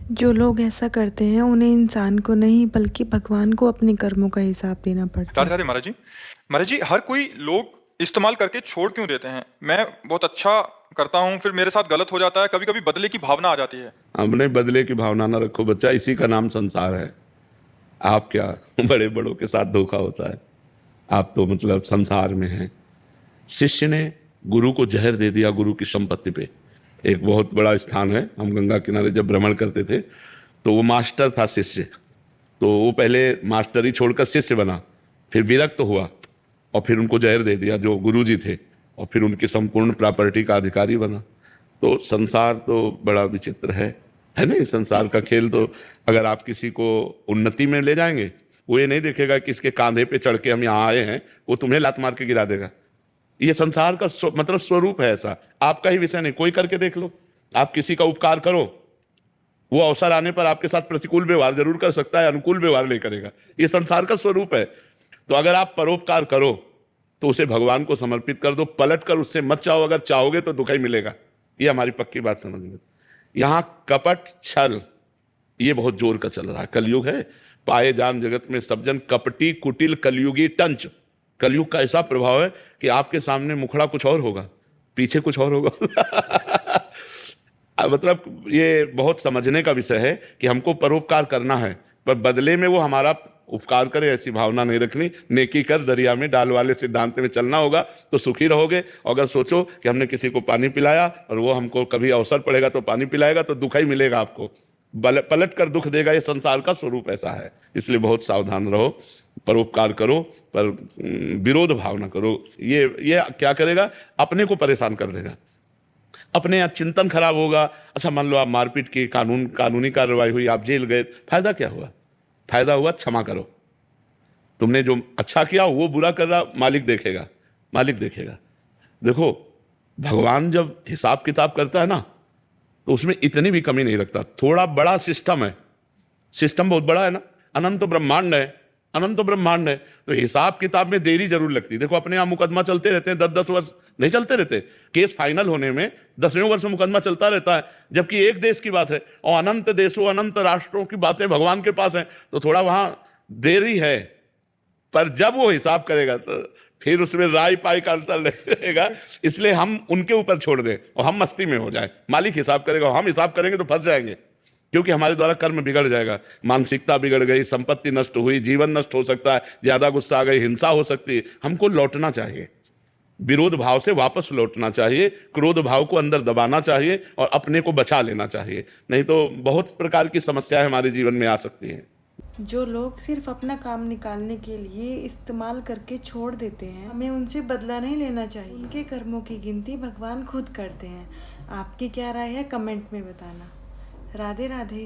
जो लोग ऐसा करते हैं उन्हें इंसान को नहीं बल्कि भगवान को अपने कर्मों का हिसाब देना पड़ता राधे है। राधे महाराज जी। महाराज जी, हर कोई लोग इस्तेमाल करके छोड़ क्यों देते हैं? मैं बहुत अच्छा करता हूँ, फिर मेरे साथ गलत हो जाता है, कभी कभी बदले की भावना आ जाती है। हमने बदले की भावना ना रखो बच्चा, इसी का नाम संसार है। आप क्या बड़े बड़ों के साथ धोखा होता है। आप तो मतलब संसार में हैं। शिष्य ने गुरु को जहर दे दिया गुरु की संपत्ति पे। एक बहुत बड़ा स्थान है, हम गंगा किनारे जब भ्रमण करते थे तो वो मास्टर था शिष्य, तो वो पहले मास्टरी छोड़कर शिष्य बना, फिर विरक्त हुआ और फिर उनको जहर दे दिया जो गुरुजी थे, और फिर उनकी संपूर्ण प्रॉपर्टी का अधिकारी बना। तो संसार तो बड़ा विचित्र है ना। इस संसार का खेल तो अगर आप किसी को उन्नति में ले जाएंगे, वो ये नहीं देखेगा कि इसके कांधे पे चढ़ के हम यहाँ आए हैं, वो तुम्हें लात मार के गिरा देगा। ये संसार का मतलब स्वरूप है ऐसा। आपका ही विषय नहीं, कोई करके देख लो। आप किसी का उपकार करो, वो अवसर आने पर आपके साथ प्रतिकूल व्यवहार जरूर कर सकता है, अनुकूल व्यवहार नहीं करेगा। ये संसार का स्वरूप है। तो अगर आप परोपकार करो तो उसे भगवान को समर्पित कर दो, पलट कर उससे मत चाहो। अगर चाहोगे तो दुख ही मिलेगा। ये हमारी पक्की बात समझ लो। यहां कपट छल ये बहुत जोर का चल रहा है। कलयुग है, पाए जान जगत में सब जन कपटी कुटिल कलयुगी टंच। कलयुग का ऐसा प्रभाव है कि आपके सामने मुखड़ा कुछ और होगा, पीछे कुछ और होगा। मतलब ये बहुत समझने का विषय है कि हमको परोपकार करना है, पर बदले में वो हमारा उपकार करे ऐसी भावना नहीं रखनी। नेकी कर दरिया में डाल वाले सिद्धांत में चलना होगा तो सुखी रहोगे। और अगर सोचो कि हमने किसी को पानी पिलाया और वो हमको कभी अवसर पड़ेगा तो पानी पिलाएगा, तो दुख ही मिलेगा आपको, पलट कर दुख देगा। ये संसार का स्वरूप ऐसा है, इसलिए बहुत सावधान रहो। परोपकार करो पर विरोध भाव ना करो। ये क्या करेगा? अपने को परेशान कर देगा, अपने यहाँ चिंतन खराब होगा। अच्छा, मान लो आप मारपीट की कानूनी कार्रवाई हुई, आप जेल गए, फायदा क्या हुआ? फायदा हुआ क्षमा करो। तुमने जो अच्छा किया वो बुरा कर रहा, मालिक देखेगा, मालिक देखेगा। देखो, भगवान जब हिसाब किताब करता है ना, तो उसमें इतनी भी कमी नहीं रखता। थोड़ा बड़ा सिस्टम है, सिस्टम बहुत बड़ा है ना, अनंत ब्रह्मांड है, अनंत ब्रह्मांड है। तो हिसाब किताब में देरी जरूर लगती है। देखो, अपने यहाँ मुकदमा चलते रहते हैं, 10-10 वर्ष नहीं चलते रहते। केस फाइनल होने में 10वें वर्ष में मुकदमा चलता रहता है, जबकि एक देश की बात है और अनंत देशों अनंत राष्ट्रों की बातें भगवान के पास है, तो थोड़ा वहां देरी है। पर जब वो हिसाब करेगा तो फिर उसमें राय पाई का अंतर रहेगा। इसलिए हम उनके ऊपर छोड़ दें और हम मस्ती में हो जाए। मालिक हिसाब करेगा, हम हिसाब करेंगे तो फंस जाएंगे, क्योंकि हमारे द्वारा कर्म बिगड़ जाएगा, मानसिकता बिगड़ गई, संपत्ति नष्ट हुई, जीवन नष्ट हो सकता है, ज्यादा गुस्सा आ गई, हिंसा हो सकती है। हमको लौटना चाहिए, विरोध भाव से वापस लौटना चाहिए, क्रोध भाव को अंदर दबाना चाहिए और अपने को बचा लेना चाहिए। नहीं तो बहुत प्रकार की समस्याएं हमारे जीवन में आ सकती हैं। जो लोग सिर्फ अपना काम निकालने के लिए इस्तेमाल करके छोड़ देते हैं, हमें उनसे बदला नहीं लेना चाहिए। उनके कर्मों की गिनती भगवान खुद करते हैं। आपकी क्या राय है कमेंट में बताना। राधे राधे।